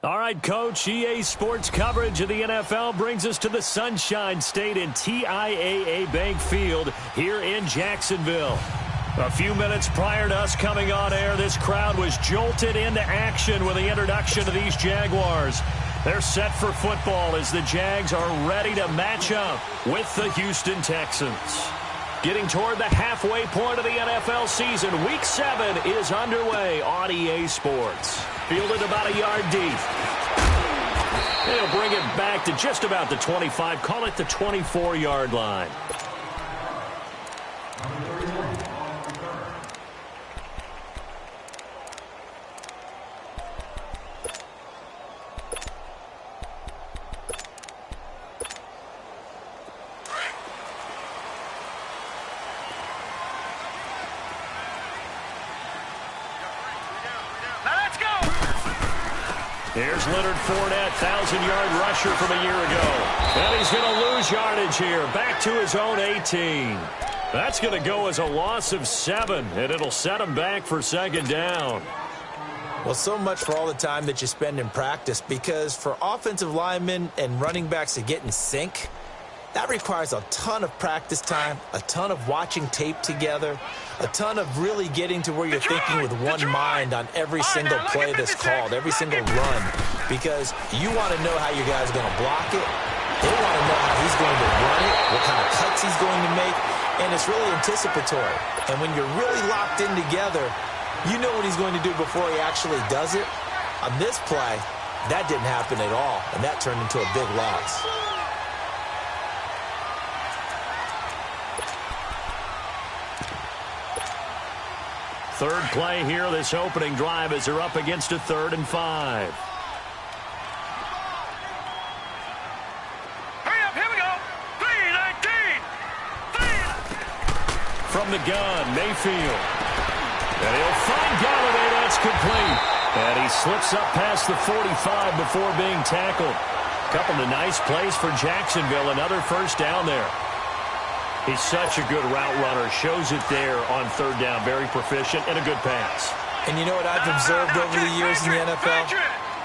All right, Coach, EA Sports coverage of the NFL brings us to the Sunshine State in TIAA Bank Field here in Jacksonville. A few minutes prior to us coming on air, this crowd was jolted into action with the introduction of these Jaguars. They're set for football as the Jags are ready to match up with the Houston Texans. Getting toward the halfway point of the NFL season, Week 7 is underway on EA Sports. Fielded about a yard deep. They'll bring it back to just about the 25, call it the 24-yard line. Here's Leonard Fournette, 1,000-yard rusher from a year ago. And he's going to lose yardage here, back to his own 18. That's going to go as a loss of 7, and it'll set him back for second down. Well, so much for all the time that you spend in practice, because for offensive linemen and running backs to get in sync, that requires a ton of practice time, a ton of watching tape together, a ton of really getting to where you're thinking with one mind on every single play that's called, every single run, because you want to know how your guy's going to block it. They want to know how he's going to run it, what kind of cuts he's going to make, and it's really anticipatory. And when you're really locked in together, you know what he's going to do before he actually does it. On this play, that didn't happen at all, and that turned into a big loss. Third play here, this opening drive, as they're up against a 3rd and 5. Hurry up, here we go. 3-19. From the gun, Mayfield. And he'll find Galloway, that's complete. And he slips up past the 45 before being tackled. Couple of nice plays for Jacksonville, another first down there. He's such a good route runner. Shows it there on 3rd down. Very proficient and a good pass. And you know what I've observed over the years in the NFL?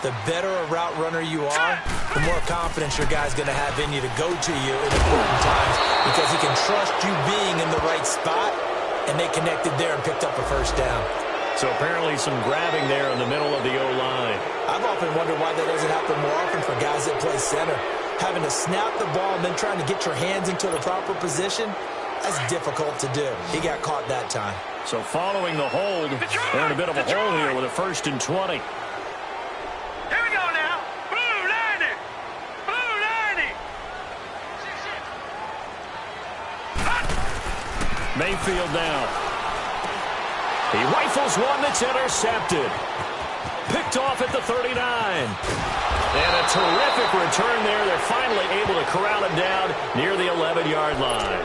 The better a route runner you are, the more confidence your guy's going to have in you to go to you in important times, because he can trust you being in the right spot, and they connected there and picked up a first down. So apparently some grabbing there in the middle of the O-line. I've often wondered why that doesn't happen more often for guys that play center. Having to snap the ball and then trying to get your hands into the proper position, that's difficult to do. He got caught that time. So following the hold, they're in a bit of a hole here with a 1st and 20. Here we go now. Blue 90. Blue 90. Mayfield now. He rifles one that's intercepted. Picked off at the 39. And a terrific return there. They're finally able to corral him down near the 11-yard line.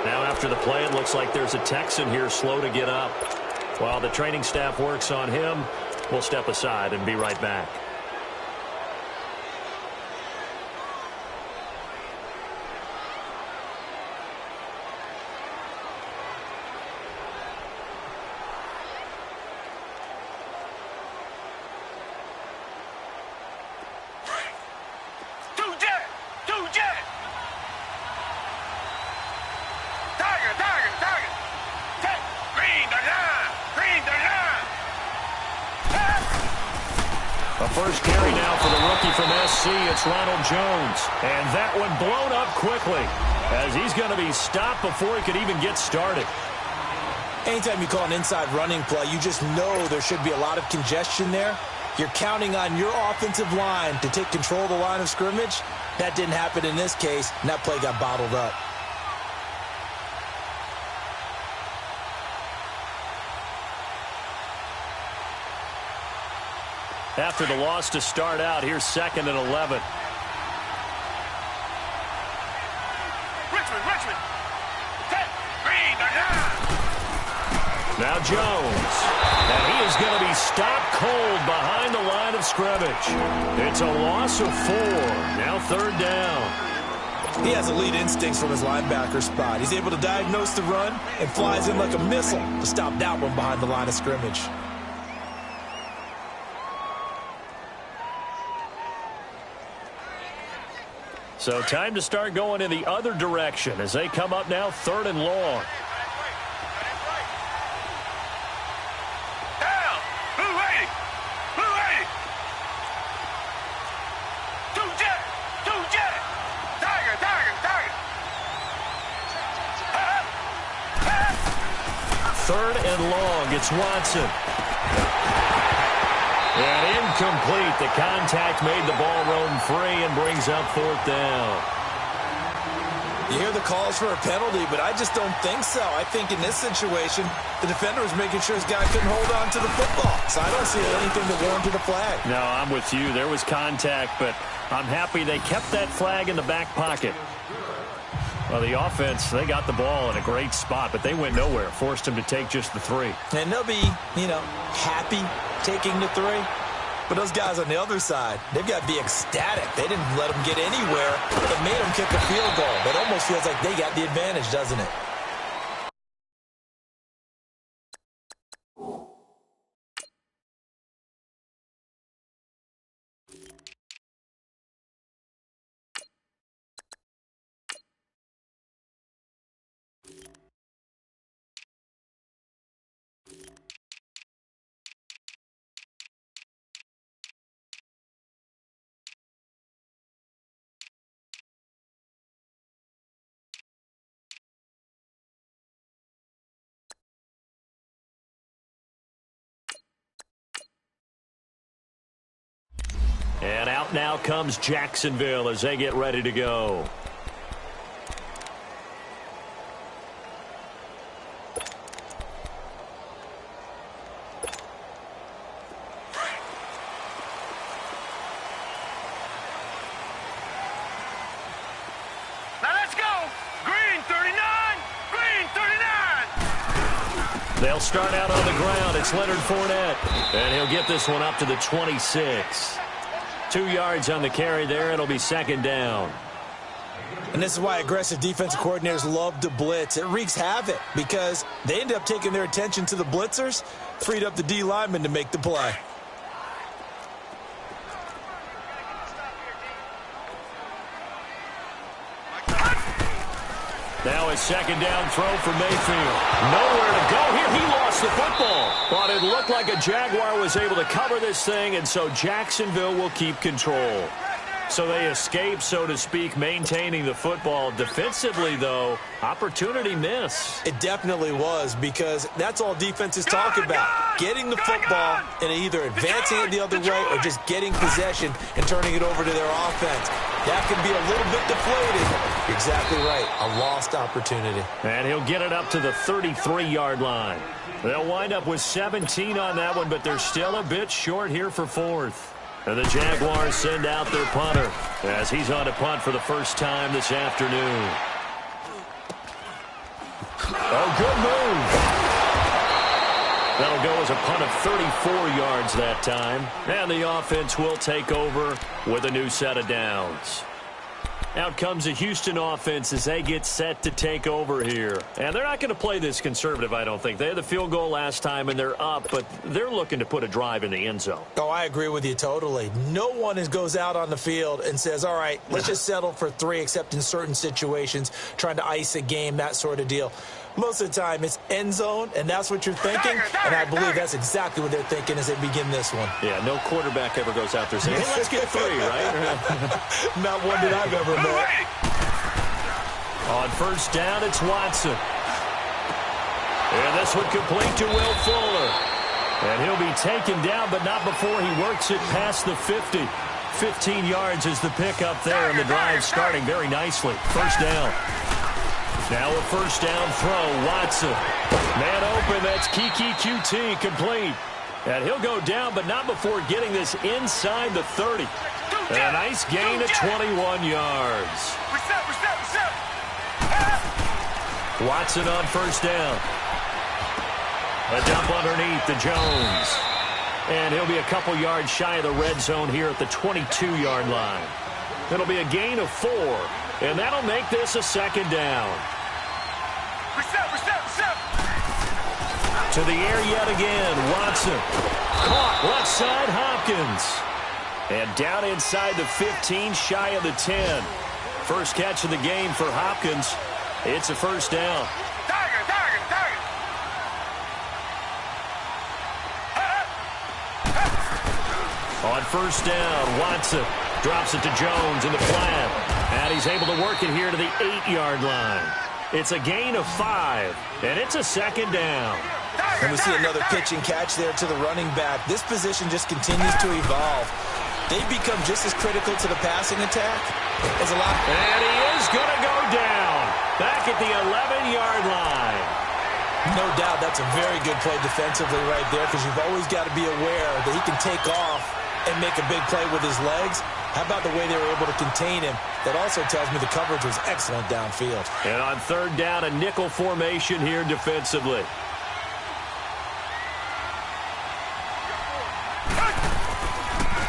Now after the play, it looks like there's a Texan here slow to get up. While the training staff works on him, we'll step aside and be right back. First carry now for the rookie from SC. It's Ronald Jones. And that one blown up quickly as he's going to be stopped before he could even get started. Anytime you call an inside running play, you just know there should be a lot of congestion there. You're counting on your offensive line to take control of the line of scrimmage. That didn't happen in this case, and that play got bottled up. After the loss to start out, here's 2nd and 11. Richmond. Green, now Jones. And he is going to be stopped cold behind the line of scrimmage. It's a loss of 4. Now 3rd down. He has elite instincts from his linebacker spot. He's able to diagnose the run and flies in like a missile to stop that one behind the line of scrimmage. So time to start going in the other direction as they come up now 3rd and long. Third and long, it's Watson. And incomplete. The contact made the ball roam free and brings up 4th down. You hear the calls for a penalty, but I just don't think so. I think in this situation, the defender was making sure his guy couldn't hold on to the football. So I don't see anything that warranted a flag. No, I'm with you. There was contact, but I'm happy they kept that flag in the back pocket. Well, the offense, they got the ball in a great spot, but they went nowhere. Forced him to take just the 3. And they'll be, happy taking the 3. But those guys on the other side, they've got to be ecstatic. They didn't let them get anywhere. It made them kick a field goal. That almost feels like they got the advantage, doesn't it? And out now comes Jacksonville as they get ready to go. Now let's go. Green 39. Green 39. They'll start out on the ground. It's Leonard Fournette. And he'll get this one up to the 26. 2 yards on the carry there. It'll be 2nd down. And this is why aggressive defensive coordinators love to blitz. It wreaks havoc because they end up taking their attention to the blitzers, freed up the D lineman to make the play. Now a 2nd down throw for Mayfield. Nowhere to go here. He lost the football. But it looked like a Jaguar was able to cover this thing, and so Jacksonville will keep control. So they escape, so to speak, maintaining the football. Defensively, though, opportunity miss. It definitely was, because that's all defenses talk about. Getting the football and either advancing it the other way or just getting possession and turning it over to their offense. That can be a little bit deflated. You're exactly right. A lost opportunity. And he'll get it up to the 33-yard line. They'll wind up with 17 on that one, but they're still a bit short here for 4th. And the Jaguars send out their punter as he's on to punt for the first time this afternoon. Oh, good move. That'll go as a punt of 34 yards that time. And the offense will take over with a new set of downs. Out comes the Houston offense as they get set to take over here. And they're not going to play this conservative, I don't think. They had the field goal last time, and they're up, but they're looking to put a drive in the end zone. Oh, I agree with you totally. No one goes out on the field and says, all right, let's just settle for 3, except in certain situations, trying to ice a game, that sort of deal. Most of the time, it's end zone, and that's what you're thinking, and I believe that's exactly what they're thinking as they begin this one. Yeah, no quarterback ever goes out there saying, hey, let's get 3, right? Not one that I've ever met. On first down, it's Watson. And this one complete to Will Fuller. And he'll be taken down, but not before he works it past the 50. 15 yards is the pickup there, and the drive starting very nicely. First down. Now a first down throw, Watson. Man open, that's Kiki QT, complete. And he'll go down, but not before getting this inside the 30. A nice gain at 21 yards. Watson on first down. A dump underneath to Jones. And he'll be a couple yards shy of the red zone here at the 22-yard line. It'll be a gain of 4, and that'll make this a 2nd down. To the air yet again, Watson. Caught left side, Hopkins. And down inside the 15, shy of the 10. first catch of the game for Hopkins. It's a first down. Tiger, tiger, tiger. On first down, Watson drops it to Jones in the flat. And he's able to work it here to the 8-yard line. It's a gain of 5, and it's a second down. And we see another pitch and catch there to the running back. This position just continues to evolve. They've become just as critical to the passing attack as a lot. And he is going to go down back at the 11-yard line. No doubt that's a very good play defensively right there, because you've always got to be aware that he can take off and make a big play with his legs. How about the way they were able to contain him? That also tells me the coverage was excellent downfield. And on third down, a nickel formation here defensively.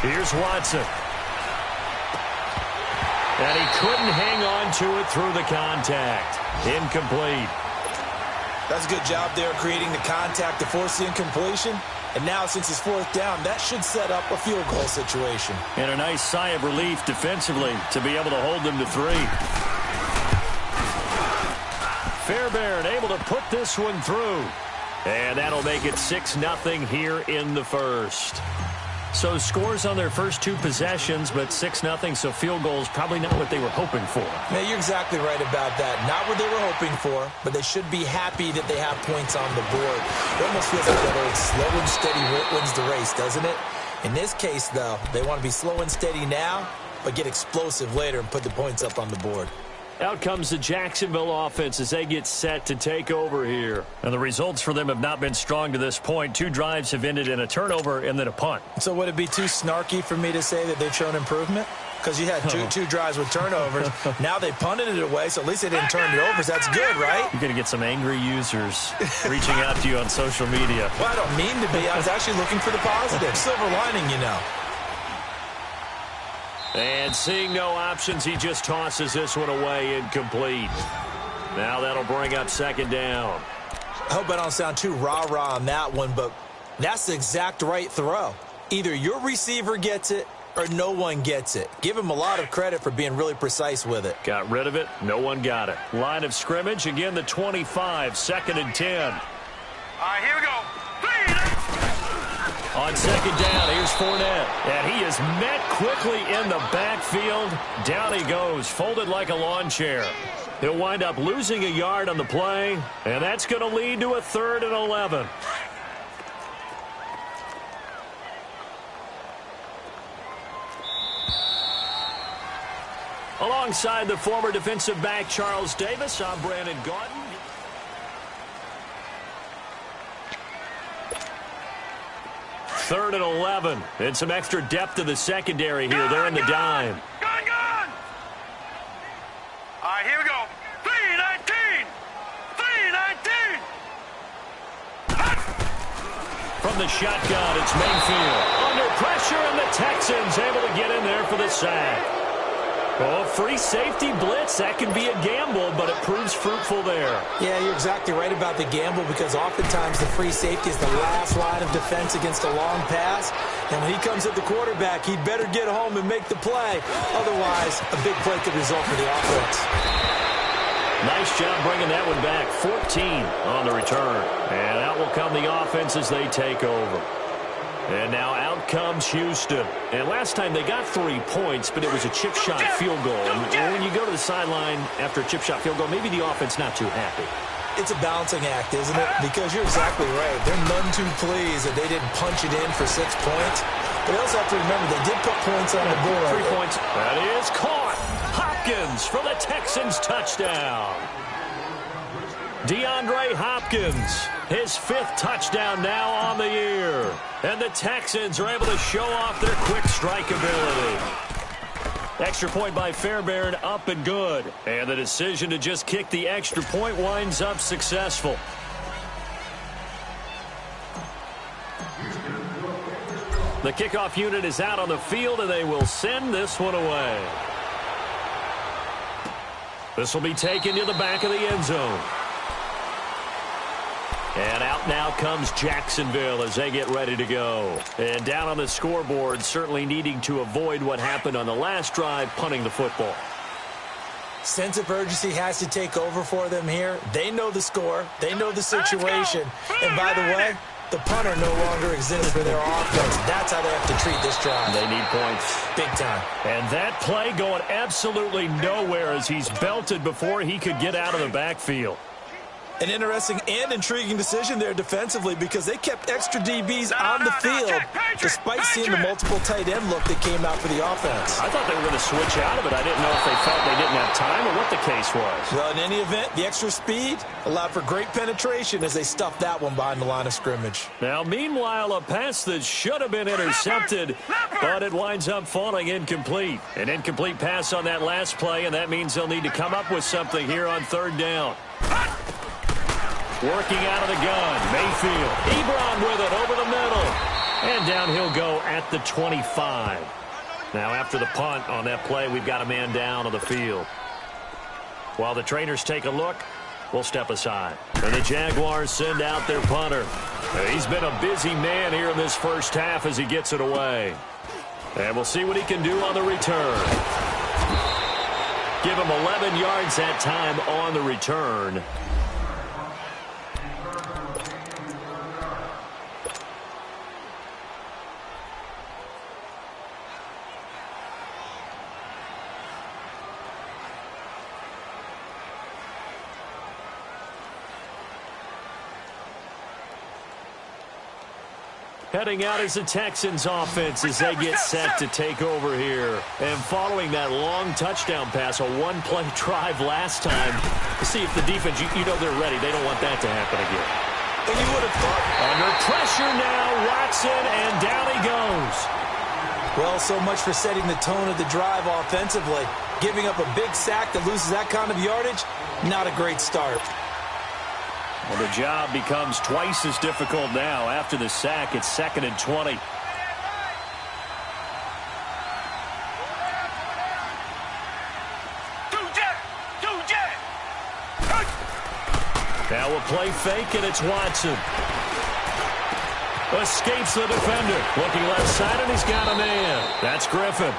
Here's Watson. And he couldn't hang on to it through the contact. Incomplete. That's a good job there creating the contact to force the incompletion. And now, since it's fourth down, that should set up a field goal situation. And a nice sigh of relief defensively to be able to hold them to 3. Fairbairn able to put this one through. And that'll make it 6-0 here in the first. So scores on their first 2 possessions, but 6-0, so field goals probably not what they were hoping for. Yeah, you're exactly right about that. Not what they were hoping for, but they should be happy that they have points on the board. It almost feels like that old slow and steady wins the race, doesn't it? In this case, though, they want to be slow and steady now, but get explosive later and put the points up on the board. Out comes the Jacksonville offense as they get set to take over here. And the results for them have not been strong to this point. 2 drives have ended in a turnover and then a punt. So would it be too snarky for me to say that they've shown improvement? Because you had two drives with turnovers. Now they punted it away, so at least they didn't turn the overs. That's good, right? You're going to get some angry users reaching out to you on social media. Well, I don't mean to be. I was actually looking for the positive. Silver lining, you know. And seeing no options, he just tosses this one away incomplete. Now that'll bring up second down. I hope I don't sound too rah-rah on that one, but that's the exact right throw. Either your receiver gets it or no one gets it. Give him a lot of credit for being really precise with it. Got rid of it. No one got it. Line of scrimmage, again the 25, 2nd and 10. All right, here we go. On second down, here's Fournette. And he is met quickly in the backfield. Down he goes, folded like a lawn chair. He'll wind up losing a yard on the play, and that's going to lead to a 3rd and 11. Alongside the former defensive back Charles Davis, I'm Brandon Gordon. Third and 11, and some extra depth to the secondary here. They're in the dime. Gone! All right, here we go. 3-19! 3-19! From the shotgun, it's Mayfield. Under pressure, and the Texans able to get in there for the sack. Oh, free safety blitz, that can be a gamble, but it proves fruitful there. Yeah, you're exactly right about the gamble, because oftentimes the free safety is the last line of defense against a long pass. And when he comes at the quarterback, he'd better get home and make the play. Otherwise, a big play could result for the offense. Nice job bringing that one back. 14 on the return. And out will come the offense as they take over. And now out comes Houston. And last time they got 3 points, but it was a chip shot field goal. And when you go to the sideline after a chip shot field goal, maybe the offense not too happy. It's a balancing act, isn't it? Because you're exactly right. They're none too pleased that they didn't punch it in for 6 points. But they also have to remember they did put points on the board. 3 points. That is caught. Hopkins for the Texans touchdown. DeAndre Hopkins, his 5th touchdown now on the year. And the Texans are able to show off their quick strike ability. Extra point by Fairbairn, up and good. And the decision to just kick the extra point winds up successful. The kickoff unit is out on the field, and they will send this one away. This will be taken to the back of the end zone. And out now comes Jacksonville as they get ready to go. And down on the scoreboard, certainly needing to avoid what happened on the last drive, punting the football. Sense of urgency has to take over for them here. They know the score. They know the situation. And by the way, the punter no longer exists for their offense. That's how they have to treat this drive. They need points. Big time. And that play going absolutely nowhere as he's belted before he could get out of the backfield. An interesting and intriguing decision there defensively because they kept extra DBs on the field despite seeing the multiple tight end look that came out for the offense. I thought they were going to switch out of it. I didn't know if they felt they didn't have time or what the case was. Well, in any event, the extra speed allowed for great penetration as they stuffed that one behind the line of scrimmage. Now, meanwhile, a pass that should have been intercepted, but it winds up falling incomplete. An incomplete pass on that last play, and that means they'll need to come up with something here on third down. Working out of the gun, Mayfield. Ebron with it over the middle. And down he'll go at the 25. Now after the punt on that play, we've got a man down on the field. While the trainers take a look, we'll step aside. And the Jaguars send out their punter. He's been a busy man here in this first half as he gets it away. And we'll see what he can do on the return. Give him 11 yards that time on the return. Heading out is the Texans offense as they get set to take over here. And following that long touchdown pass, a one-play drive last time, to see if the defense, you know they're ready. They don't want that to happen again. And you would have thought. Under pressure now, Watson, and down he goes. Well, so much for setting the tone of the drive offensively. Giving up a big sack that loses that kind of yardage, not a great start. Well, the job becomes twice as difficult now. After the sack, it's 2nd and 20. Now a play fake, and it's Watson. Escapes the defender. Looking left side, and he's got a man. That's Griffin.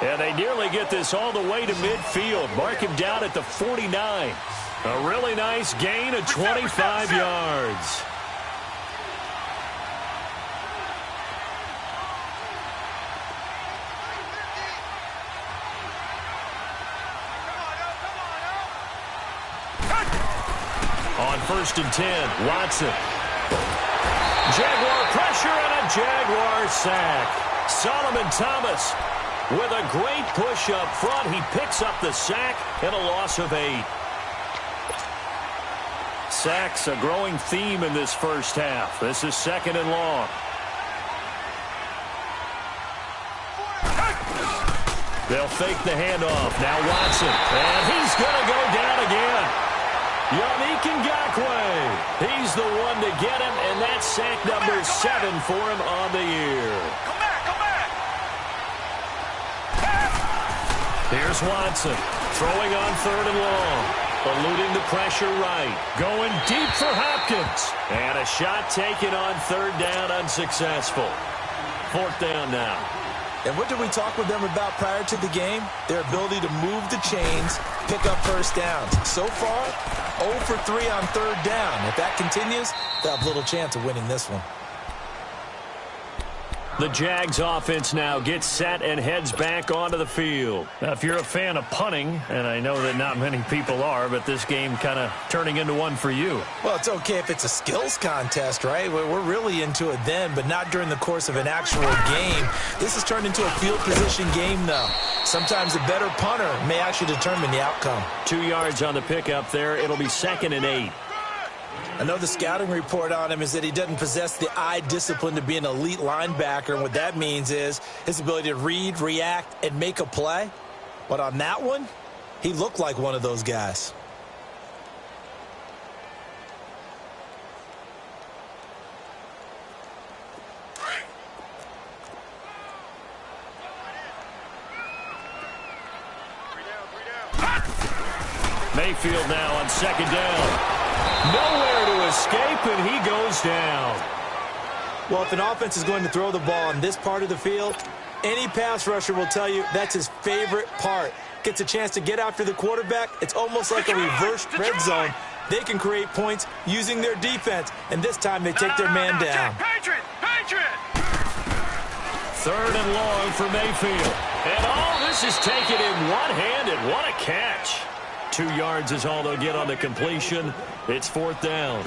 And they nearly get this all the way to midfield. Mark him down at the 49. A really nice gain of 25 yards. On 1st and 10, Watson. Jaguar pressure and a Jaguar sack. Solomon Thomas with a great push up front. He picks up the sack and a loss of 8. Sacks a growing theme in this first half. This is 2nd and long. They'll fake the handoff. Now Watson. And he's going to go down again. Yannick Ngakoue. He's the one to get him, and that's sack number 7 for him on the year. Come back. Here's Watson. Throwing on 3rd and long. Eluding the pressure right. Going deep for Hopkins. And a shot taken on 3rd down, unsuccessful. 4th down now. And what did we talk with them about prior to the game? Their ability to move the chains, pick up first downs. So far, 0 for 3 on 3rd down. If that continues, they'll have little chance of winning this one. The Jags offense now gets set and heads back onto the field. Now, if you're a fan of punting, and I know that not many people are, but this game kind of turning into one for you. Well, it's okay if it's a skills contest, right? We're really into it then, but not during the course of an actual game. This has turned into a field position game, though. Sometimes a better punter may actually determine the outcome. 2 yards on the pickup there. It'll be 2nd and 8. I know the scouting report on him is that he doesn't possess the eye discipline to be an elite linebacker, and what that means is his ability to read, react, and make a play. But on that one, he looked like one of those guys. Mayfield now on 2nd down. Nowhere to escape, and he goes down. Well, if an offense is going to throw the ball on this part of the field, any pass rusher will tell you that's his favorite part. gets a chance to get after the quarterback, it's almost like a reverse red zone. They can create points using their defense, and this time they take their man down. Patriot! Third and long for Mayfield. And all this is taken in one-handed. What a catch. 2 yards is all they'll get on the completion. It's 4th down.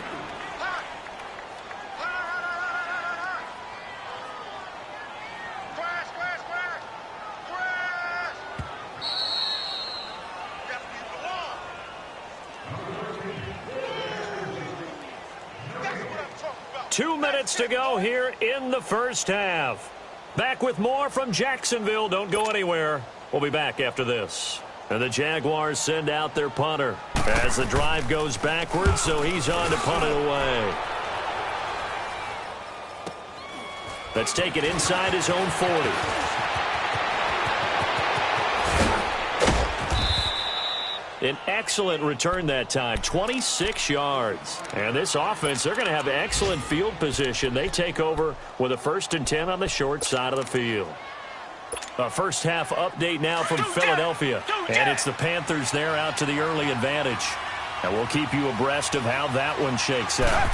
Two minutes to go here in the first half. Back with more from Jacksonville. Don't go anywhere. We'll be back after this. And the Jaguars send out their punter as the drive goes backwards, so he's on to punt it away. Let's take it inside his own 40. An excellent return that time, 26 yards. And this offense, they're going to have excellent field position. They take over with a 1st and 10 on the short side of the field. A first half update now from Philadelphia. And it's the Panthers there out to the early advantage. And we'll keep you abreast of how that one shakes out.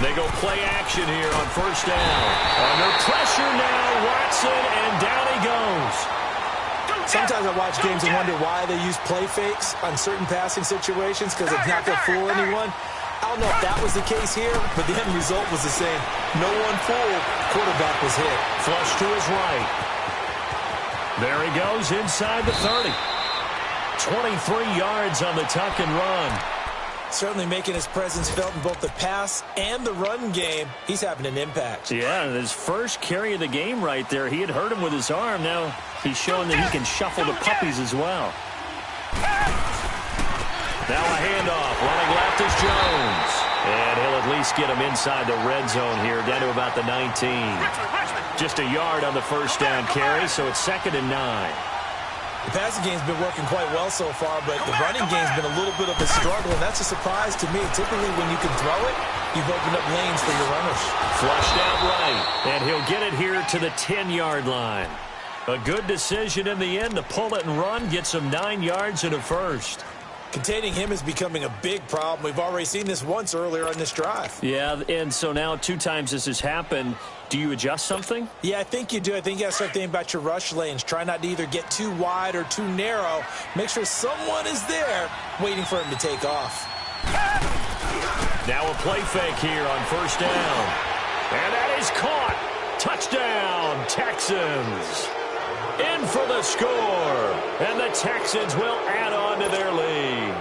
They go play action here on 1st down. Under pressure now, Watson, and down he goes. Sometimes I watch games and wonder why they use play fakes on certain passing situations because it's not going to fool anyone. I don't know if that was the case here, but the end result was the same. No one fooled. Quarterback was hit. Flush to his right. There he goes inside the 30. 23 yards on the tuck and run. Certainly making his presence felt in both the pass and the run game. He's having an impact. Yeah, his first carry of the game right there. He had hurt him with his arm. Now he's showing that he can shuffle the puppies as well. Now a handoff. Running left is Jones. And he'll at least get him inside the red zone here, down to about the 19. Just a yard on the first down carry, so it's 2nd and 9. The passing game's been working quite well so far, but the running game's been a little bit of a struggle, and that's a surprise to me. Typically, when you can throw it, you've opened up lanes for your runners. Flushed out right, and he'll get it here to the 10-yard line. A good decision in the end to pull it and run, get some 9 yards and a first. Containing him is becoming a big problem. We've already seen this once earlier on this drive. Yeah, and so now 2 times this has happened. Do you adjust something? Yeah, I think you do. I think you got to start thinking about your rush lanes. Try not to either get too wide or too narrow. Make sure someone is there waiting for him to take off. Now a play fake here on 1st down. And that is caught. Touchdown, Texans. In for the score. And the Texans will add on to their lead.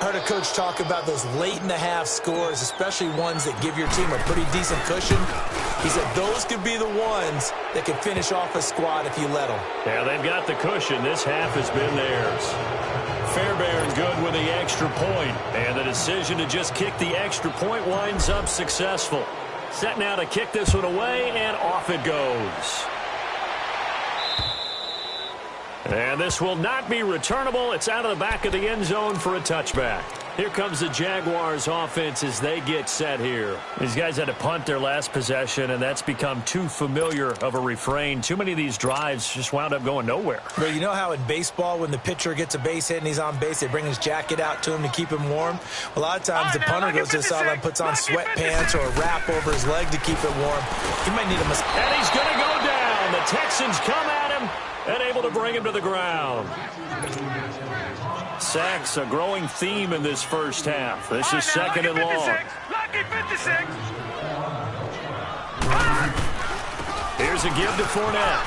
I heard a coach talk about those late-in-the-half scores, especially ones that give your team a pretty decent cushion. He said those could be the ones that could finish off a squad if you let them. Yeah, they've got the cushion. This half has been theirs. Fairbairn good with the extra point. And the decision to just kick the extra point winds up successful. Set now to kick this one away, and off it goes. And this will not be returnable. It's out of the back of the end zone for a touchback. Here comes the Jaguars offense as they get set here. These guys had to punt their last possession, and that's become too familiar of a refrain. Too many of these drives just wound up going nowhere. Well, you know how in baseball when the pitcher gets a base hit and he's on base, they bring his jacket out to him to keep him warm? A lot of times the punter goes to the sideline, puts on sweatpants or a wrap over his leg to keep it warm. He might need a massage. And he's going to go down. The Texans come at him and able to bring him to the ground. Sacks, a growing theme in this first half. This is 2nd and long. Lucky 56. Here's a give to Fournette.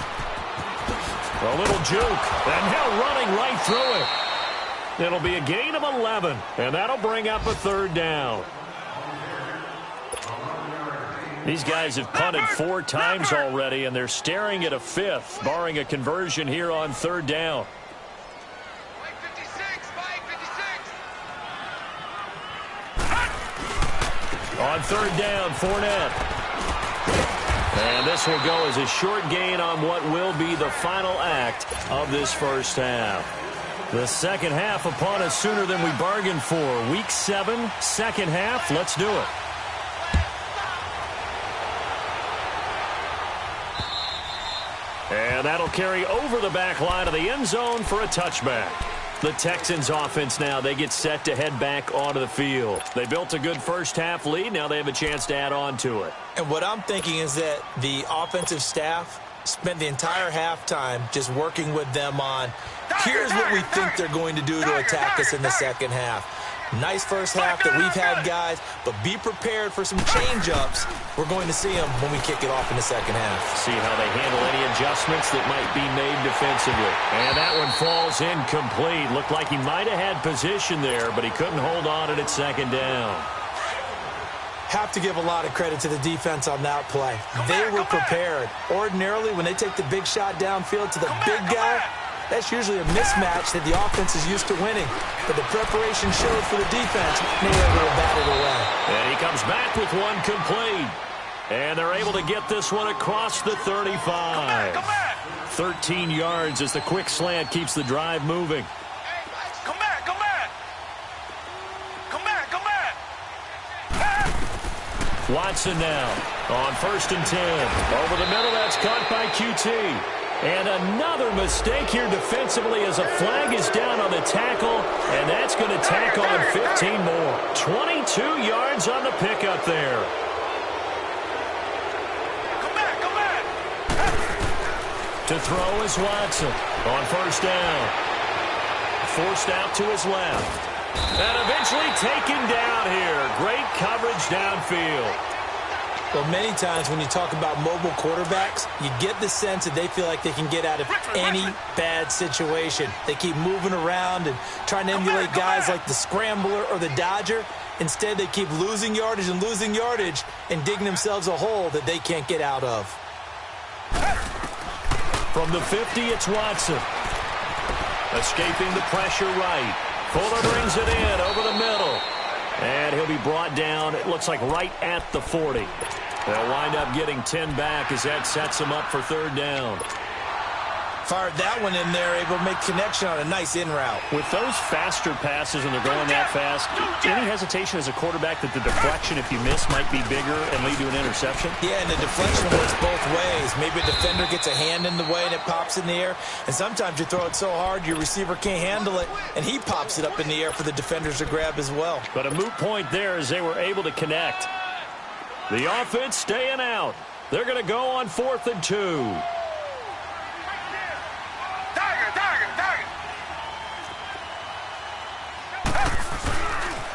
A little juke, and now running right through it. It'll be a gain of 11, and that'll bring up a 3rd down. These guys have punted 4 times already, and they're staring at a 5th, barring a conversion here on 3rd down. On 3rd down, Fournette. And this will go as a short gain on what will be the final act of this first half. The second half upon us sooner than we bargained for. Week 7, second half. Let's do it. And And that'll carry over the back line of the end zone for a touchback. The Texans offense now, they get set to head back onto the field. They built a good first-half lead. Now they have a chance to add on to it. And what I'm thinking is that the offensive staff spent the entire halftime just working with them on, here's what we think they're going to do to attack us in the second half. Nice first half that we've had, guys, but be prepared for some change-ups. We're going to see them when we kick it off in the second half. See how they handle any adjustments that might be made defensively. And that one falls incomplete. Looked like he might have had position there, but he couldn't hold on at it second down. Have to give a lot of credit to the defense on that play. They were prepared. Ordinarily, when they take the big shot downfield to the big guy, that's usually a mismatch that the offense is used to winning. But the preparation showed for the defense, and they were able to bat it away. And he comes back with one complete. And they're able to get this one across the 35. 13 yards as the quick slant keeps the drive moving. Come back, come back. Come back, come back. Watson now on 1st and 10. Over the middle, that's caught by QT. And another mistake here defensively as a flag is down on the tackle, and that's going to tack on 15 more. 22 yards on the pickup there. Come back, come back. To throw is Watson on 1st down. Forced out to his left. And eventually taken down here. Great coverage downfield. Well, many times when you talk about mobile quarterbacks, you get the sense that they feel like they can get out of any bad situation. They keep moving around and trying to emulate guys like the Scrambler or the Dodger. Instead, they keep losing yardage and digging themselves a hole that they can't get out of. From the 50, it's Watson. Escaping the pressure right. Fuller brings it in over the middle. And he'll be brought down, it looks like right at the 40. They'll wind up getting 10 back as that sets them up for 3rd down. Fired that one in there, able to make connection on a nice in route. With those faster passes and they're going that fast, any hesitation as a quarterback that the deflection, if you miss, might be bigger and lead to an interception? Yeah, and the deflection works both ways. Maybe a defender gets a hand in the way and it pops in the air. And sometimes you throw it so hard your receiver can't handle it, and he pops it up in the air for the defenders to grab as well. But a moot point there as they were able to connect. The offense staying out. They're going to go on 4th and 2.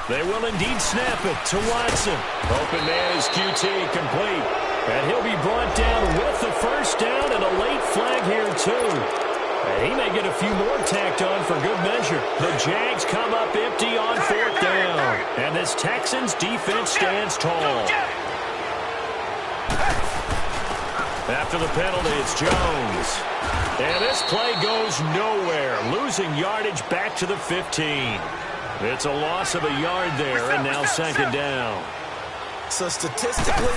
They will indeed snap it to Watson. Open man is QT, complete. And he'll be brought down with the 1st down and a late flag here, too. And he may get a few more tacked on for good measure. The Jags come up empty on 4th down. And this Texans defense stands tall. After the penalty, it's Jones. And this play goes nowhere, losing yardage back to the 15. It's a loss of a yard there, and now 2nd down. So statistically,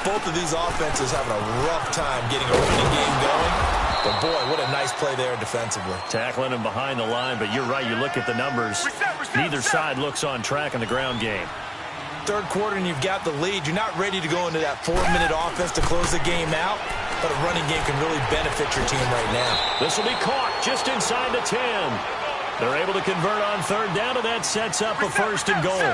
both of these offenses having a rough time getting a running game going. But boy, what a nice play there defensively. Tackling him behind the line, but you're right, you look at the numbers. Neither side looks on track in the ground game. 3rd quarter and you've got the lead. You're not ready to go into that 4-minute offense to close the game out, but a running game can really benefit your team right now. This will be caught just inside the 10. They're able to convert on 3rd down, and that sets up a 1st and goal.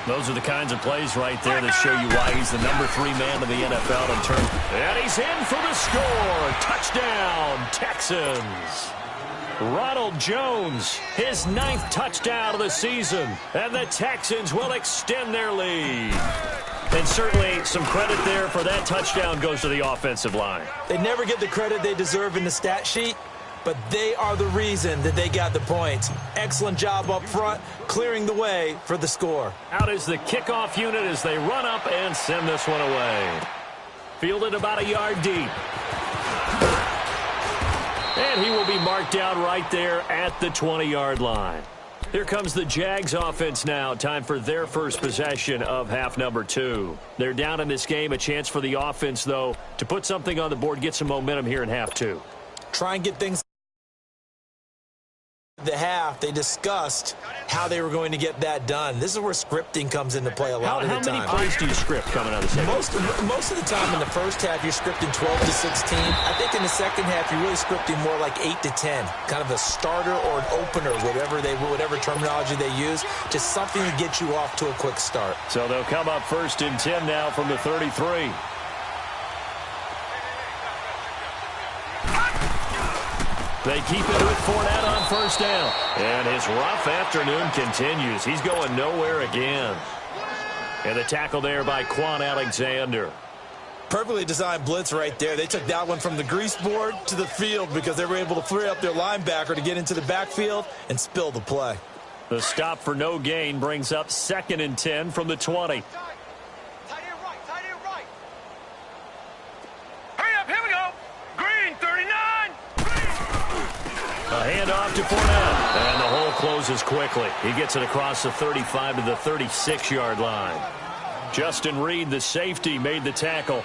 Those are the kinds of plays right there that show you why he's the number 3 man in the NFL in terms. And he's in for the score. Touchdown, Texans. Ronald Jones, his 9th touchdown of the season. And the Texans will extend their lead. And certainly some credit there for that touchdown goes to the offensive line. They never get the credit they deserve in the stat sheet, but they are the reason that they got the points. Excellent job up front, clearing the way for the score. Out is the kickoff unit as they run up and send this one away. Fielded about a yard deep. And he will be marked down right there at the 20-yard line. Here comes the Jags offense now. Time for their first possession of half number 2. They're down in this game. A chance for the offense, though, to put something on the board, get some momentum here in half 2. Try and get things the half, they discussed how they were going to get that done. This is where scripting comes into play a lot of the time. How many plays do you script coming out of the second? Most of the time in the first half, you're scripting 12 to 16. I think in the second half, you're really scripting more like 8 to 10. Kind of a starter or an opener, whatever terminology they use. Just something to get you off to a quick start. So they'll come up 1st and 10 now from the 33. They keep it with Fournette on 1st down. And his rough afternoon continues. He's going nowhere again. And the tackle there by Quan Alexander. Perfectly designed blitz right there. They took that one from the grease board to the field because they were able to free up their linebacker to get into the backfield and spill the play. The stop for no gain brings up 2nd and 10 from the 20. A handoff to Fournette, and the hole closes quickly. He gets it across the 35 to the 36-yard line. Justin Reed, the safety, made the tackle.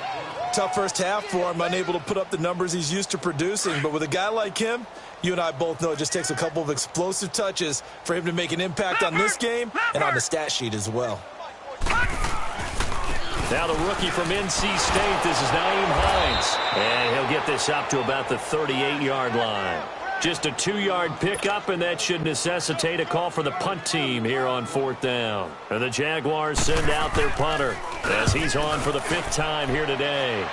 Tough first half for him, unable to put up the numbers he's used to producing. But with a guy like him, you and I both know it just takes a couple of explosive touches for him to make an impact on this game and on the stat sheet as well. Now the rookie from NC State, this is Nyheim Hines. And he'll get this up to about the 38-yard line. Just a 2-yard pickup, and that should necessitate a call for the punt team here on 4th down. And the Jaguars send out their punter as he's on for the 5th time here today.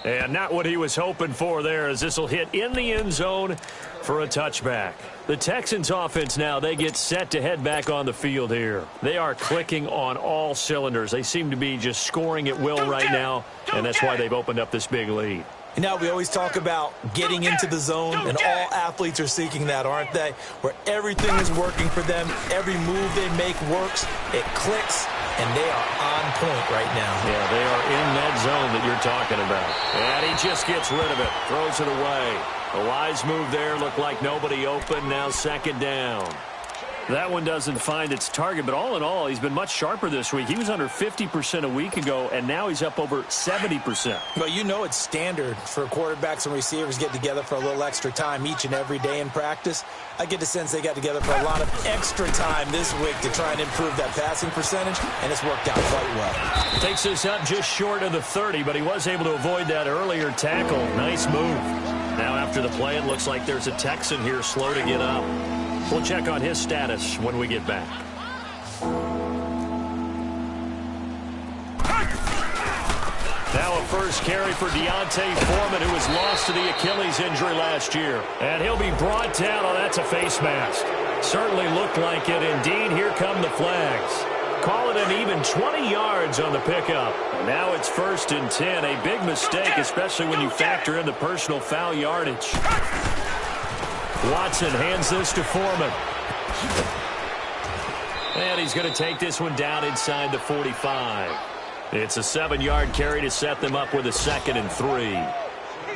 And not what he was hoping for there, as this will hit in the end zone for a touchback. The Texans offense now, they get set to head back on the field here. They are clicking on all cylinders. They seem to be just scoring at will right now, and that's why they've opened up this big lead. And now we always talk about getting into the zone, and all athletes are seeking that, aren't they? Where everything is working for them, every move they make works, it clicks, and they are on point right now. Yeah, they are in that zone that you're talking about. And he just gets rid of it, throws it away. A wise move there, looked like nobody open, now 2nd down. That one doesn't find its target, but all in all, he's been much sharper this week. He was under 50% a week ago, and now he's up over 70%. Well, you know it's standard for quarterbacks and receivers get together for a little extra time each and every day in practice. I get the sense they got together for a lot of extra time this week to try and improve that passing percentage, and it's worked out quite well. Takes this up just short of the 30, but he was able to avoid that earlier tackle. Nice move. Now after the play, it looks like there's a Texan here slow to get up. We'll check on his status when we get back. Now a first carry for Deontay Foreman, who was lost to the Achilles injury last year. And he'll be brought down. Oh, that's a face mask. Certainly looked like it. Indeed, here come the flags. Call it an even 20 yards on the pickup. Now it's 1st and 10. A big mistake, especially when you factor in the personal foul yardage. Watson hands this to Foreman. And he's going to take this one down inside the 45. It's a 7-yard carry to set them up with a 2nd and 3.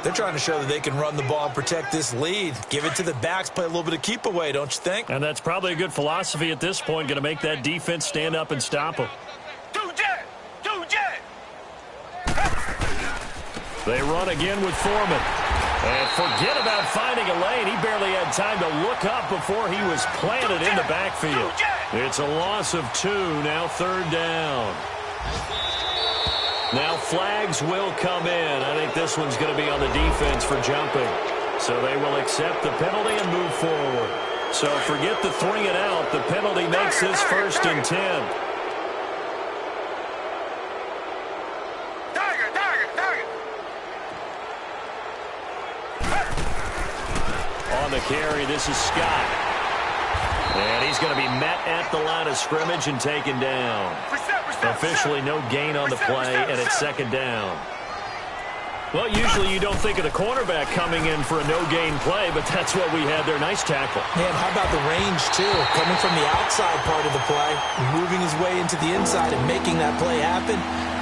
They're trying to show that they can run the ball and protect this lead. Give it to the backs, play a little bit of keep away, don't you think? And that's probably a good philosophy at this point, going to make that defense stand up and stop them. They run again with Foreman. And forget about finding a lane. He barely had time to look up before he was planted in the backfield. It's a loss of 2, now 3rd down. Now flags will come in. I think this one's going to be on the defense for jumping. So they will accept the penalty and move forward. So forget the 3 and out. The penalty makes this 1st and 10. On the carry, this is Scott. And he's going to be met at the line of scrimmage and taken down. Officially no gain on the play, and it's 2nd down. Well, usually you don't think of the cornerback coming in for a no-gain play, but that's what we had there. Nice tackle. Man, how about the range, too? Coming from the outside part of the play, moving his way into the inside and making that play happen.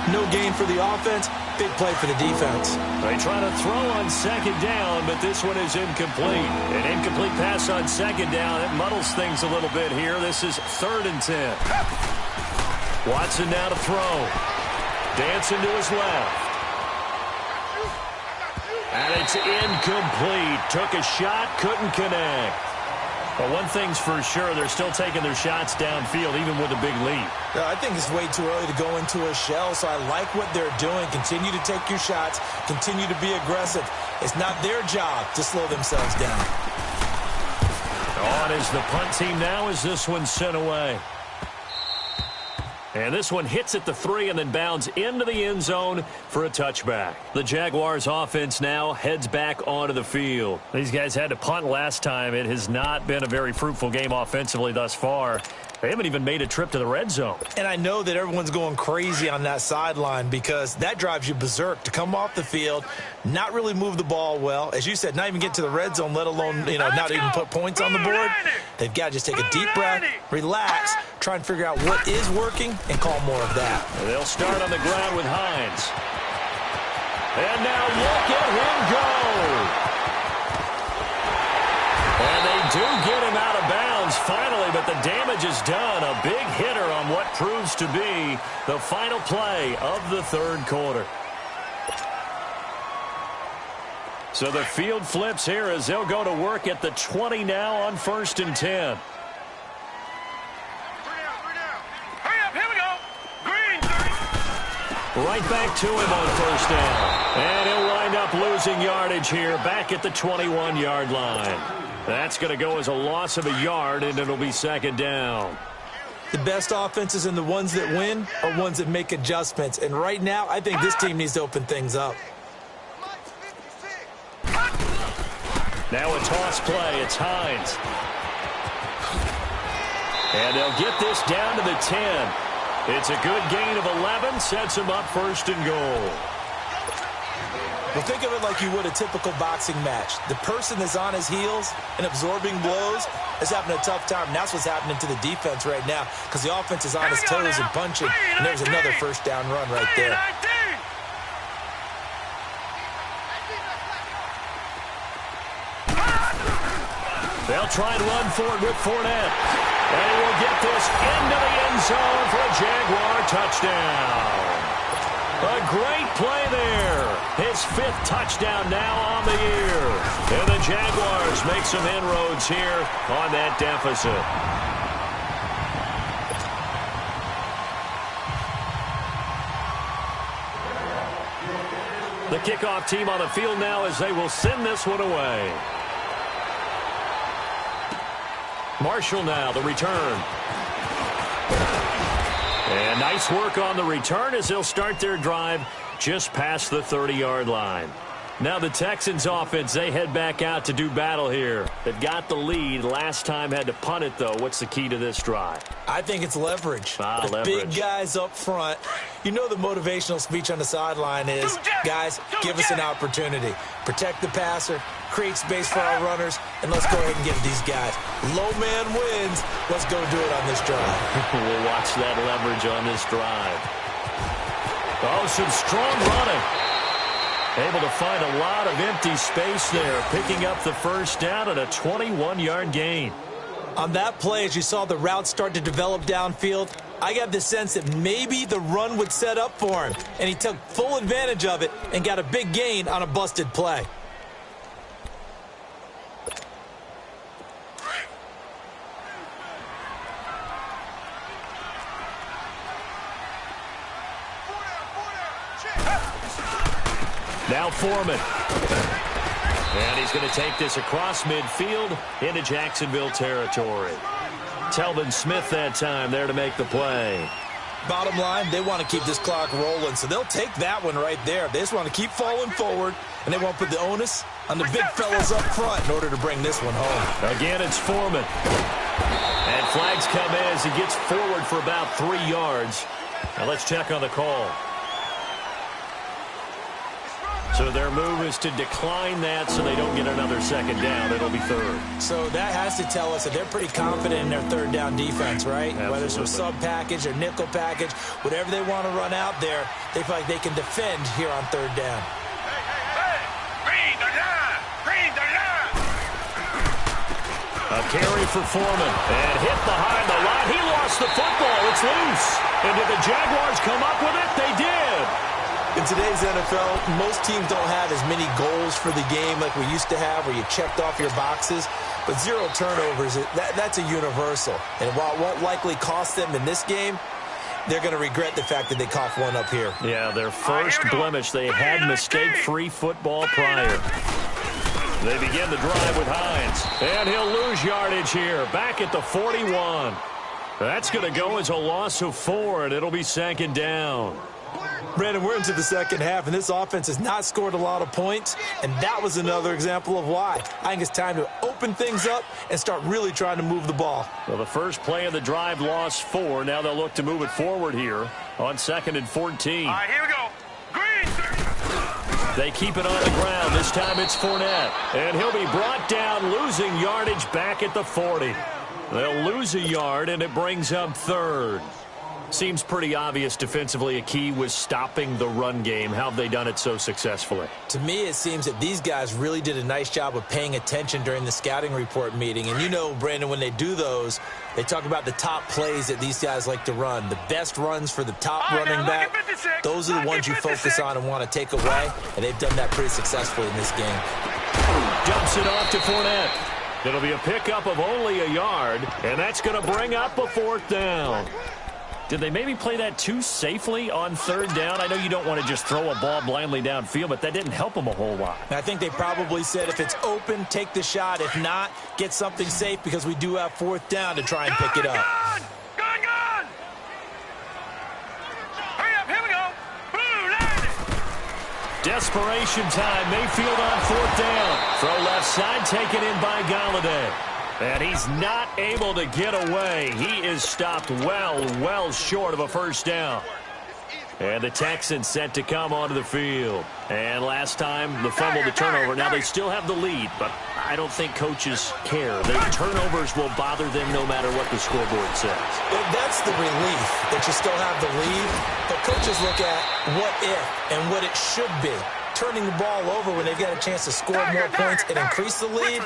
No gain for the offense, big play for the defense. They try to throw on 2nd down, but this one is incomplete. An incomplete pass on 2nd down. It muddles things a little bit here. This is 3rd and 10. Watson now to throw. Dancing to his left. And it's incomplete. Took a shot, couldn't connect. But one thing's for sure, they're still taking their shots downfield, even with a big lead. I think it's way too early to go into a shell, so I like what they're doing. Continue to take your shots. Continue to be aggressive. It's not their job to slow themselves down. On is the punt team now as this one's sent away. And this one hits at the 3 and then bounds into the end zone for a touchback. The Jaguars offense now heads back onto the field. These guys had to punt last time. It has not been a very fruitful game offensively thus far. They haven't even made a trip to the red zone. And I know that everyone's going crazy on that sideline because that drives you berserk to come off the field, not really move the ball well. As you said, not even get to the red zone, let alone, not even put points on the board. They've got to just take a deep breath, relax, try and figure out what is working, and call more of that. They'll start on the ground with Hines. And now look at him go. And they do get him out of bounds finally, but the damage is done. A big hitter on what proves to be the final play of the third quarter. So the field flips here as they'll go to work at the 20 now on 1st and 10. Right back to him on 1st down. And he'll wind up losing yardage here back at the 21-yard line. That's going to go as a loss of a yard, and it'll be 2nd down. The best offenses and the ones that win are ones that make adjustments. And right now, I think this team needs to open things up. Now a toss play. It's Hines. And they'll get this down to the 10. It's a good gain of 11. Sets them up 1st and goal. Well, think of it like you would a typical boxing match. The person that's on his heels and absorbing blows is having a tough time. And that's what's happening to the defense right now because the offense is on his toes and punching. And there's another 1st down run right there. They'll try and run forward with Fournette. And he will get this into the end zone for a Jaguar touchdown. A great play there. His 5th touchdown now on the year. And the Jaguars make some inroads here on that deficit. The kickoff team on the field now as they will send this one away. Marshall now, the return. And nice work on the return as they'll start their drive just past the 30-yard line. Now the Texans offense, they head back out to do battle here. They've got the lead. Last time had to punt it, though. What's the key to this drive? I think it's leverage. Leverage. Big guys up front. You know the motivational speech on the sideline is, guys, give us an opportunity. Protect the passer, create space for our runners, and let's go ahead and give these guys. Low man wins. Let's go do it on this drive. We'll watch that leverage on this drive. Oh, some strong running. Able to find a lot of empty space there, picking up the 1st down and a 21-yard gain. On that play, as you saw the route start to develop downfield, I got the sense that maybe the run would set up for him, and he took full advantage of it and got a big gain on a busted play. Now Foreman. And he's going to take this across midfield into Jacksonville territory. Telvin Smith that time there to make the play. Bottom line, they want to keep this clock rolling, so they'll take that one right there. They just want to keep falling forward, and they want to put the onus on the big fellas up front in order to bring this one home. Again, it's Foreman. And flags come in as he gets forward for about 3 yards. Now let's check on the call. So their move is to decline that so they don't get another 2nd down. It'll be 3rd. So that has to tell us that they're pretty confident in their 3rd down defense, right? Absolutely. Whether it's a sub package or nickel package, whatever they want to run out there, they feel like they can defend here on 3rd down. Green the line! Green the line! A carry for Foreman. And hit behind the line. He lost the football. It's loose. And did the Jaguars come up with it? They did. In today's NFL, most teams don't have as many goals for the game like we used to have, where you checked off your boxes. But 0 turnovers, that's a universal. And while it won't likely cost them in this game, they're going to regret the fact that they coughed one up here. Yeah, their first blemish. They had mistake-free football prior. They begin the drive with Hines. And he'll lose yardage here. Back at the 41. That's going to go as a loss of 4, and it'll be 2nd down. Brandon, we're into the second half, and this offense has not scored a lot of points, and that was another example of why. I think it's time to open things up and start really trying to move the ball. Well, the first play of the drive lost 4. Now they'll look to move it forward here on 2nd and 14. All right, here we go. Green. They keep it on the ground. This time it's Fournette, and he'll be brought down, losing yardage back at the 40. They'll lose a yard, and it brings up 3rd. Seems pretty obvious defensively a key was stopping the run game. How have they done it so successfully? To me, it seems that these guys really did a nice job of paying attention during the scouting report meeting. And you know, Brandon, when they do those, they talk about the top plays that these guys like to run. The best runs for the top running back, those are the ones you focus on and want to take away. And they've done that pretty successfully in this game. Dumps it off to Fournette. It'll be a pickup of only a yard, and that's going to bring up a 4th down. Did they maybe play that too safely on 3rd down? I know you don't want to just throw a ball blindly downfield, but that didn't help them a whole lot. I think they probably said if it's open, take the shot. If not, get something safe because we do have 4th down to try and pick it up. Gone! Hurry up, here we go. Boom, land it. Desperation time. Mayfield on 4th down. Throw left side, taken in by Galladay. And he's not able to get away. He is stopped well short of a 1st down. And the Texans set to come onto the field. And last time, the fumble, the turnover. Now, they still have the lead, but I don't think coaches care. The turnovers will bother them no matter what the scoreboard says. That's the relief that you still have the lead. But coaches look at what if and what it should be. Turning the ball over when they've got a chance to score more points and increase the lead,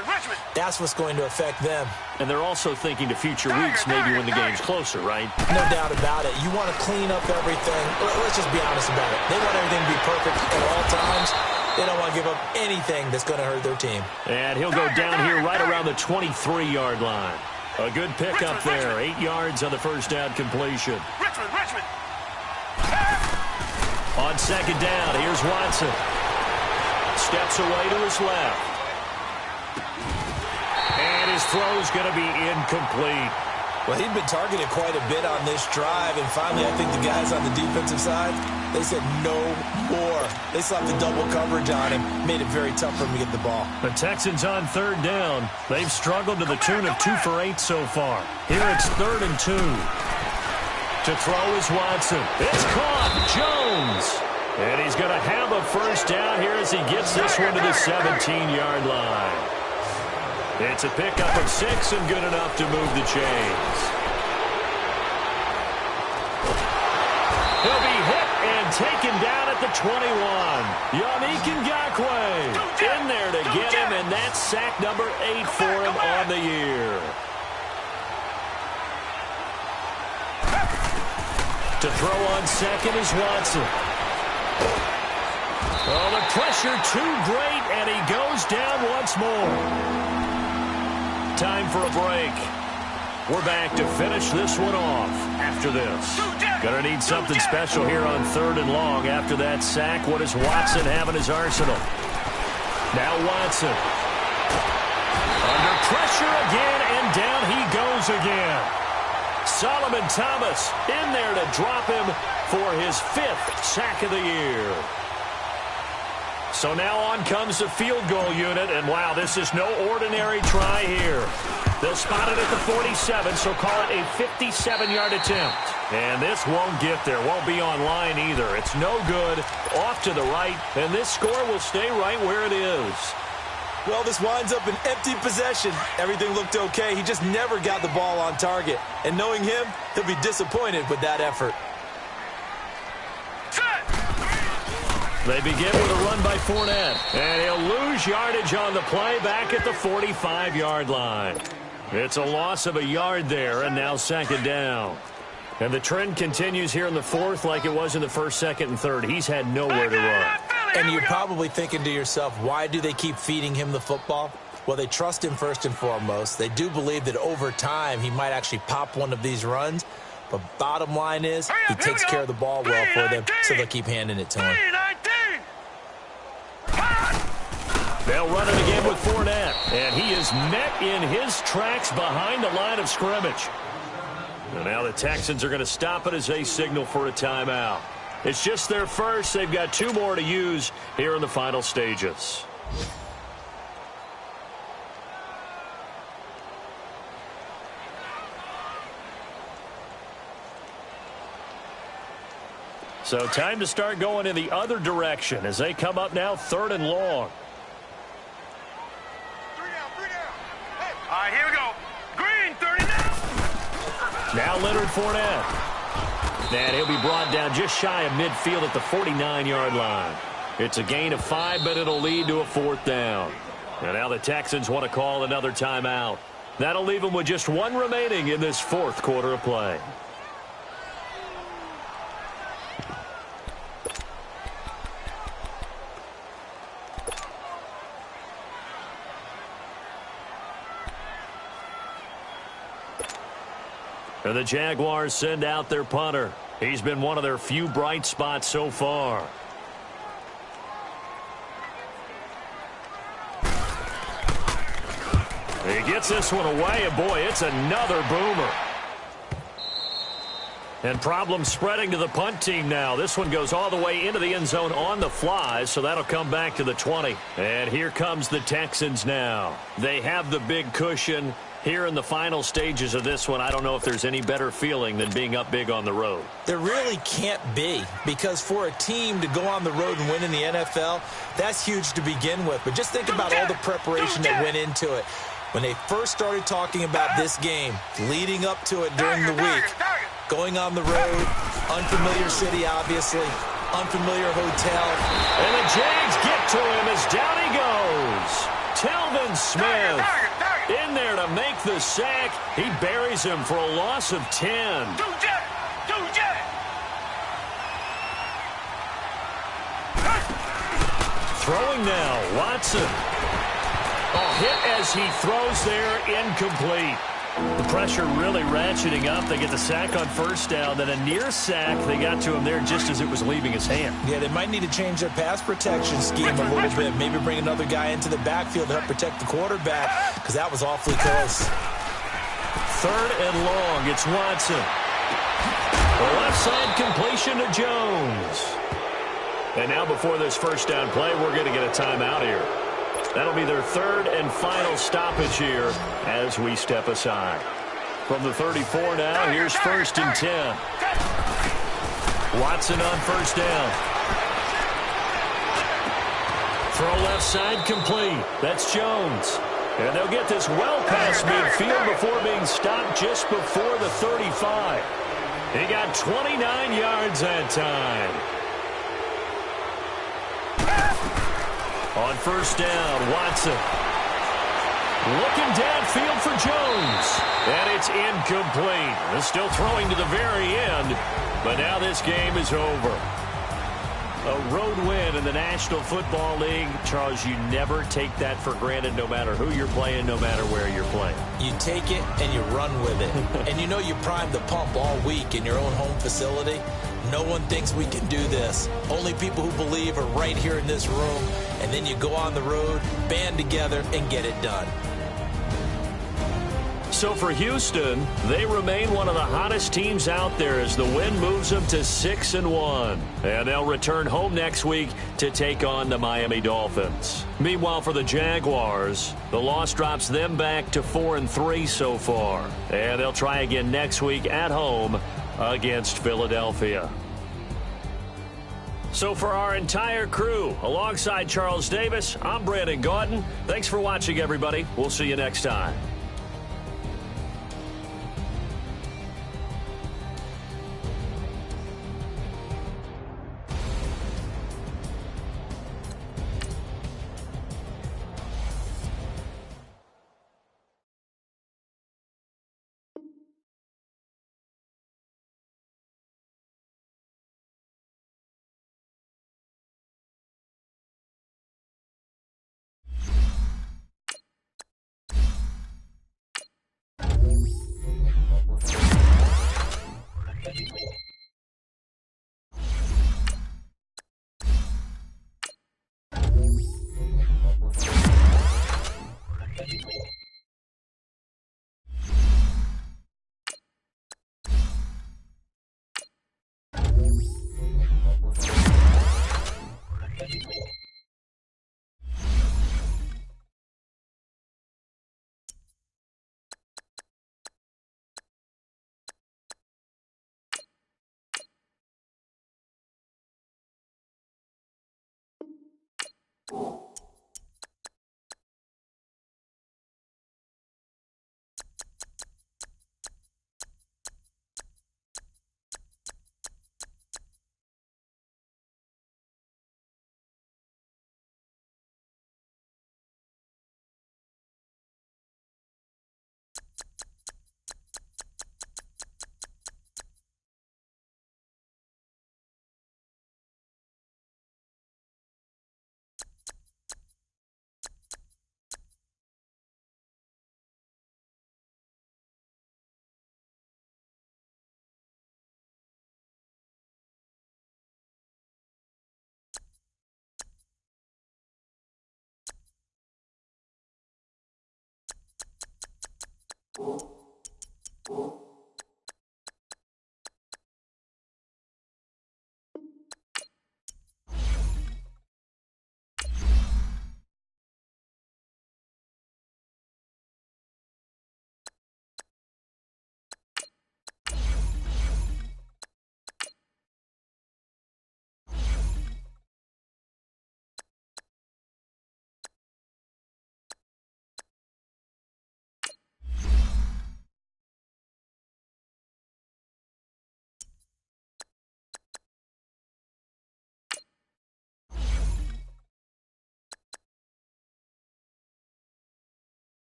that's what's going to affect them. And they're also thinking to future weeks, maybe when the game's closer, right? No doubt about it. You want to clean up everything. Let's just be honest about it. They want everything to be perfect at all times. They don't want to give up anything that's going to hurt their team. And he'll go down here right around the 23-yard line. A good pickup there. 8 yards on the 1st down completion. Richmond. On 2nd down, here's Watson. Steps away to his left. And his throw's going to be incomplete. Well, he'd been targeted quite a bit on this drive, and finally I think the guys on the defensive side, they said no more. They slapped the double coverage on him, made it very tough for him to get the ball. The Texans on 3rd down. They've struggled to the tune of 2 for 8 so far. Here it's 3rd and 2. To throw is Watson. It's caught. Jones. And he's going to have a 1st down here as he gets this one to the 17-yard line. It's a pickup of 6 and good enough to move the chains. He'll be hit and taken down at the 21. Yannick Ngakoue in there to get him, and that's sack number 8 for him on the year. To throw on 2nd is Watson. Oh, the pressure too great, and he goes down once more. Time for a break. We're back to finish this one off after this. Gonna need something special here on 3rd and long. After that sack, what does Watson have in his arsenal? Now Watson. Under pressure again, and down he goes again. Solomon Thomas in there to drop him for his 5th sack of the year. So now on comes the field goal unit, and wow, this is no ordinary try here. They'll spot it at the 47, so call it a 57-yard attempt. And this won't get there, won't be on line either. It's no good, off to the right, and this score will stay right where it is. Well, this winds up an empty possession. Everything looked okay. He just never got the ball on target. And knowing him, he'll be disappointed with that effort. They begin with a run by Fournette. And he'll lose yardage on the play back at the 45-yard line. It's a loss of a yard there, and now 2nd down. And the trend continues here in the fourth like it was in the first, second, and third. He's had nowhere to run. And you're probably thinking to yourself, why do they keep feeding him the football? Well, they trust him first and foremost. They do believe that over time he might actually pop one of these runs. But bottom line is he takes care of the ball well for them, so they'll keep handing it to him. They'll run it again with Fournette. And he is met in his tracks behind the line of scrimmage. And now the Texans are going to stop it as they signal for a timeout. It's just their first. They've got 2 more to use here in the final stages. So time to start going in the other direction as they come up now 3rd and long. All right, here we go. Green, 30 now. Now Leonard Fournette. And he'll be brought down just shy of midfield at the 49-yard line. It's a gain of 5, but it'll lead to a 4th down. And now the Texans want to call another timeout. That'll leave them with just 1 remaining in this 4th quarter of play. And the Jaguars send out their punter. He's been one of their few bright spots so far. He gets this one away, and boy, it's another boomer. And problems spreading to the punt team now. This one goes all the way into the end zone on the fly, so that'll come back to the 20. And here comes the Texans now. They have the big cushion. Here in the final stages of this one, I don't know if there's any better feeling than being up big on the road. There really can't be, because for a team to go on the road and win in the NFL, that's huge to begin with. But just think about all the preparation that went into it. When they first started talking about this game, leading up to it during the week, going on the road, unfamiliar city, obviously, unfamiliar hotel. And the Jags get to him as down he goes. Telvin Smith in there to make the sack. He buries him for a loss of 10. Throwing now, Watson. A hit as he throws there, incomplete. The pressure really ratcheting up. They get the sack on 1st down. Then a near sack. They got to him there just as it was leaving his hand. Yeah, they might need to change their pass protection scheme a little bit. Maybe bring another guy into the backfield to help protect the quarterback, because that was awfully close. 3rd and long. It's Watson. The left side completion to Jones. And now before this 1st down play, we're going to get a timeout here. That'll be their 3rd and final stoppage here as we step aside. From the 34 now, here's 1st and 10. Watson on 1st down. Throw left side complete. That's Jones. And they'll get this well past midfield before being stopped just before the 35. He got 29 yards that time. On 1st down, Watson. Looking downfield for Jones. And it's incomplete. They're still throwing to the very end. But now this game is over. A road win in the National Football League. Charles, you never take that for granted no matter who you're playing, no matter where you're playing. You take it and you run with it. And you know you primed the pump all week in your own home facility. No one thinks we can do this. Only people who believe are right here in this room. And then you go on the road, band together, and get it done. So for Houston, they remain one of the hottest teams out there as the win moves them to 6-1. And they'll return home next week to take on the Miami Dolphins. Meanwhile, for the Jaguars, the loss drops them back to 4-3 so far. And they'll try again next week at home against Philadelphia. So for our entire crew, alongside Charles Davis, I'm Brandon Gaudin. Thanks for watching, everybody. We'll see you next time.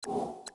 you